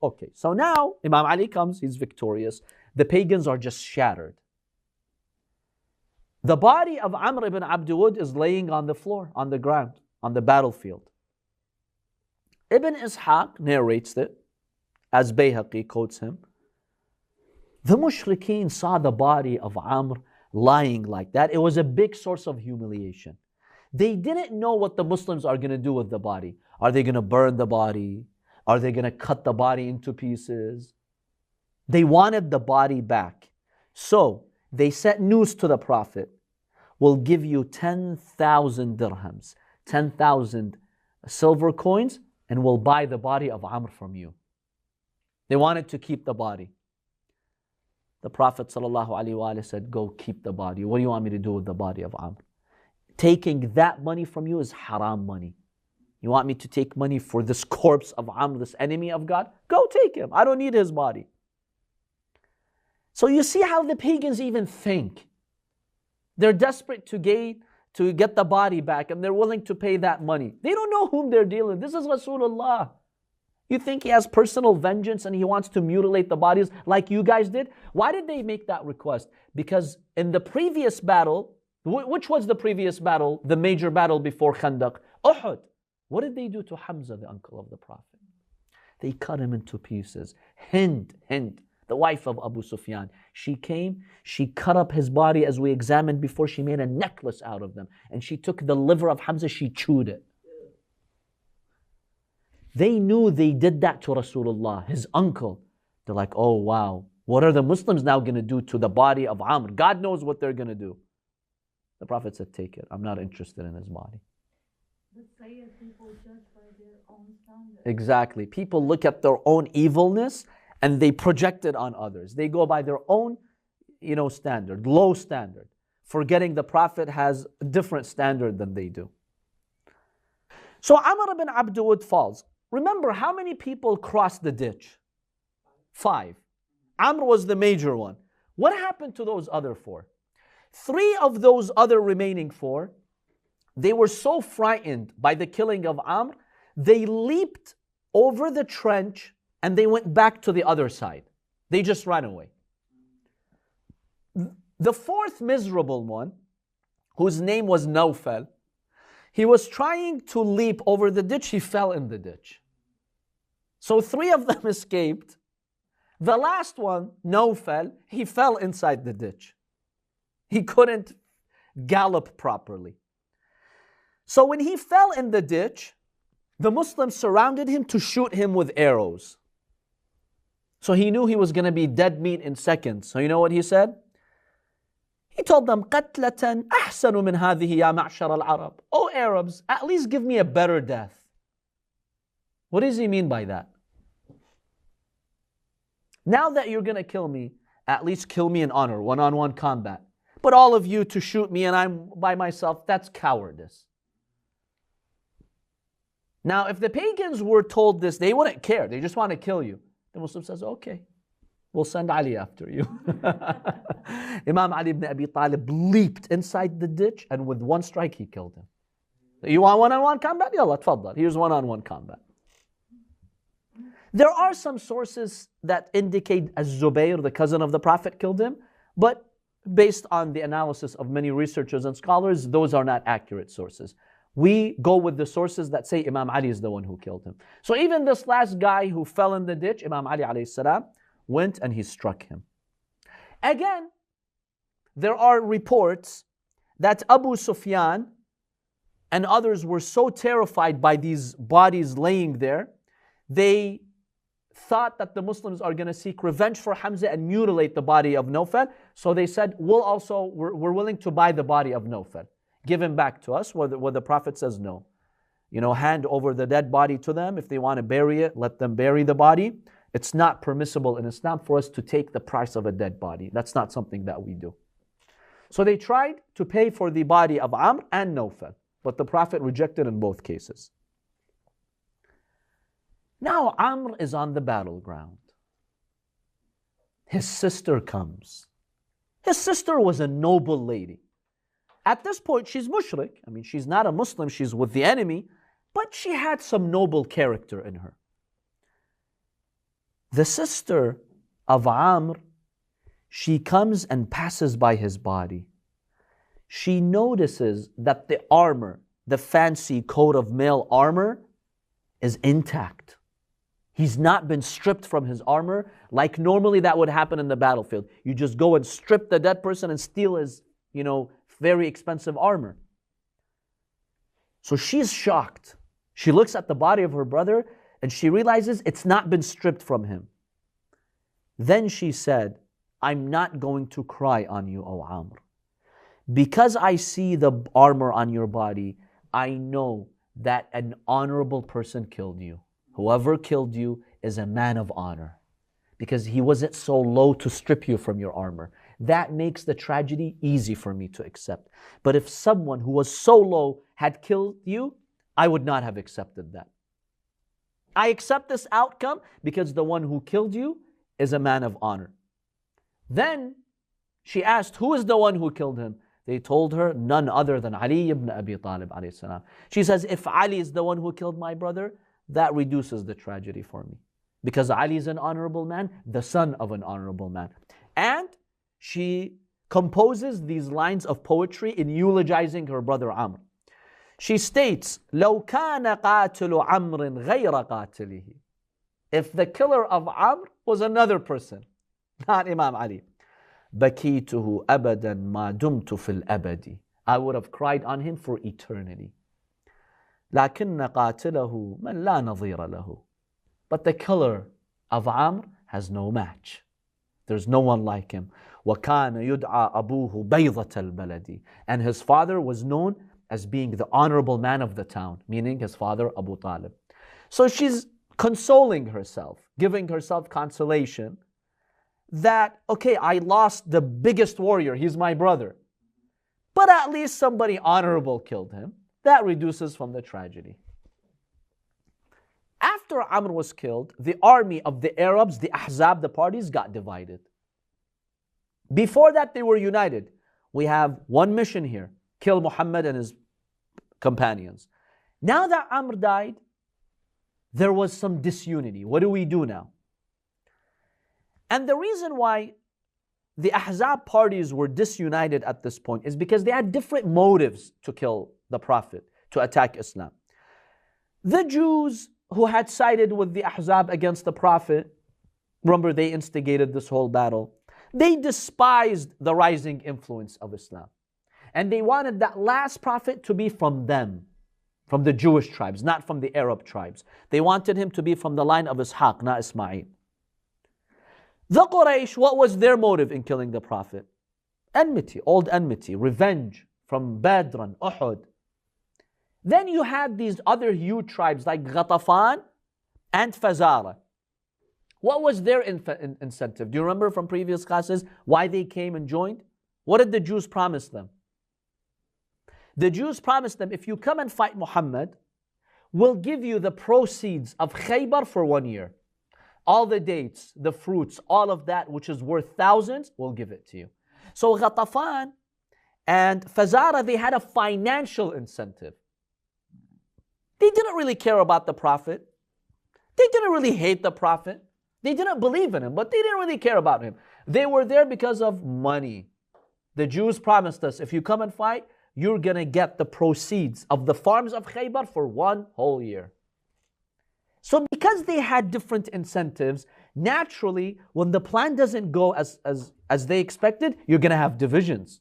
Okay, so now Imam Ali comes, he's victorious. The pagans are just shattered. The body of Amr ibn Abdul is laying on the floor, on the ground, on the battlefield. Ibn Ishaq narrates it, as Bayhaqi quotes him. The mushrikeen saw the body of Amr lying like that. It was a big source of humiliation. They didn't know what the Muslims are going to do with the body. Are they going to burn the body? Are they going to cut the body into pieces? They wanted the body back. So they sent news to the Prophet. We'll give you 10,000 dirhams, 10,000 silver coins, and we'll buy the body of Amr from you. They wanted to keep the body. The Prophet ﷺ said, go keep the body. What do you want me to do with the body of Amr? Taking that money from you is haram money. You want me to take money for this corpse of Amr, this enemy of God? Go take him. I don't need his body. So you see how the pagans even think. They're desperate to get the body back, and they're willing to pay that money. They don't know whom they're dealing with. This is Rasulullah. You think he has personal vengeance and he wants to mutilate the bodies like you guys did? Why did they make that request? Because in the previous battle, which was the previous battle, the major battle before Khandaq? Uhud. What did they do to Hamza, the uncle of the Prophet? They cut him into pieces. Hind, the wife of Abu Sufyan, she came, she cut up his body as we examined before, she made a necklace out of them. And she took the liver of Hamza, she chewed it. They knew they did that to Rasulullah, his uncle. They're like, oh wow, what are the Muslims now going to do to the body of Amr? God knows what they're going to do. The Prophet said, take it. I'm not interested in his body. The Sayyid people judge by their own standards. Exactly. People look at their own evilness and they project it on others. They go by their own, standard, low standard, forgetting the Prophet has a different standard than they do. So Amr ibn Abdul falls. Remember, how many people crossed the ditch? 5. Amr was the major one. What happened to those other 4? 3 of those other remaining 4, they were so frightened by the killing of Amr, they leaped over the trench and they went back to the other side. They just ran away. The 4th miserable one, whose name was Nawfal, he was trying to leap over the ditch, he fell in the ditch. So 3 of them escaped. The last one, Nawfal, he fell inside the ditch. He couldn't gallop properly. So when he fell in the ditch, the Muslims surrounded him to shoot him with arrows. So he knew he was going to be dead meat in seconds. So you know what he said? He told them, قَتْلَةً أَحْسَنُ مِنْ هَذِهِ يَا مَعْشَرَ الْعَرَبِ. Oh Arabs, at least give me a better death. What does he mean by that? Now that you're going to kill me, at least kill me in honor, one-on-one combat. But all of you to shoot me and I'm by myself, that's cowardice. Now, if the pagans were told this, they wouldn't care. They just want to kill you. The Muslim says, okay, we'll send Ali after you. Imam Ali ibn Abi Talib leaped inside the ditch and with one strike he killed him. You want one-on-one combat? Yalla, tfaddal. Here's one-on-one combat. There are some sources that indicate Az-Zubayr, the cousin of the Prophet, killed him, but based on the analysis of many researchers and scholars, those are not accurate sources. We go with the sources that say Imam Ali is the one who killed him. So even this last guy who fell in the ditch, Imam Ali alayhi salam, went and he struck him. Again, there are reports that Abu Sufyan and others were so terrified by these bodies laying there, they thought that the Muslims are going to seek revenge for Hamza and mutilate the body of Nawfal. So they said, we're willing to buy the body of Nawfal. Give him back to us. Where the Prophet says no. Hand over the dead body to them. If they want to bury it, let them bury the body. It's not permissible in Islam for us to take the price of a dead body. That's not something that we do. So they tried to pay for the body of Amr and Nawfal, but the Prophet rejected in both cases. Now Amr is on the battleground. His sister comes. His sister was a noble lady. At this point, she's mushrik. I mean, she's not a Muslim, she's with the enemy, but she had some noble character in her. The sister of Amr, she comes and passes by his body. She notices that the armor, the fancy coat of mail armor, is intact. He's not been stripped from his armor like normally that would happen in the battlefield. You just go and strip the dead person and steal his, very expensive armor. So she's shocked. She looks at the body of her brother and she realizes it's not been stripped from him. Then she said, I'm not going to cry on you, O Amr. Because I see the armor on your body, I know that an honorable person killed you. Whoever killed you is a man of honor, because he wasn't so low to strip you from your armor. That makes the tragedy easy for me to accept. But if someone who was so low had killed you, I would not have accepted that. I accept this outcome because the one who killed you is a man of honor. Then she asked, who is the one who killed him? They told her, none other than Ali ibn Abi Talib alayhi salam. She says, if Ali is the one who killed my brother, that reduces the tragedy for me. Because Ali is an honorable man, the son of an honorable man. And she composes these lines of poetry in eulogizing her brother Amr. She states, لو كان قاتل عمرو غير قاتله. If the killer of Amr was another person, not Imam Ali. بكيته أبدا ما دمت في الأبد. I would have cried on him for eternity. لكن قاتله من لا نظير له. But the killer of Amr has no match. There's no one like him. وكان يدعى أبوه بيضة البلد. And his father was known as being the honorable man of the town, meaning his father Abu Talib. So she's consoling herself, giving herself consolation that, okay, I lost the biggest warrior, he's my brother. But at least somebody honorable killed him. That reduces from the tragedy. After Amr was killed, the army of the Arabs, the Ahzab, the parties got divided. Before that, they were united. We have one mission here, kill Muhammad and his companions. Now that Amr died, there was some disunity. What do we do now? And the reason why the Ahzab parties were disunited at this point is because they had different motives to kill the Prophet, to attack Islam. The Jews who had sided with the Ahzab against the Prophet, remember they instigated this whole battle, they despised the rising influence of Islam. And they wanted that last prophet to be from them, from the Jewish tribes, not from the Arab tribes. They wanted him to be from the line of Ishaq, not Ismail. The Quraysh, what was their motive in killing the Prophet? Enmity, old enmity, revenge from Badr and Uhud. Then you had these other huge tribes like Ghatafan and Fazara. What was their incentive? Do you remember from previous classes why they came and joined? What did the Jews promise them? The Jews promised them, if you come and fight Muhammad, we'll give you the proceeds of Khaybar for 1 year. All the dates, the fruits, all of that which is worth thousands, we'll give it to you. So Ghatafan and Fazara, they had a financial incentive. They didn't really care about the Prophet. They didn't really hate the Prophet. They didn't believe in him, but they didn't really care about him. They were there because of money. The Jews promised us, if you come and fight, you're going to get the proceeds of the farms of Khaybar for 1 whole year. So because they had different incentives, naturally, when the plan doesn't go as they expected, you're going to have divisions.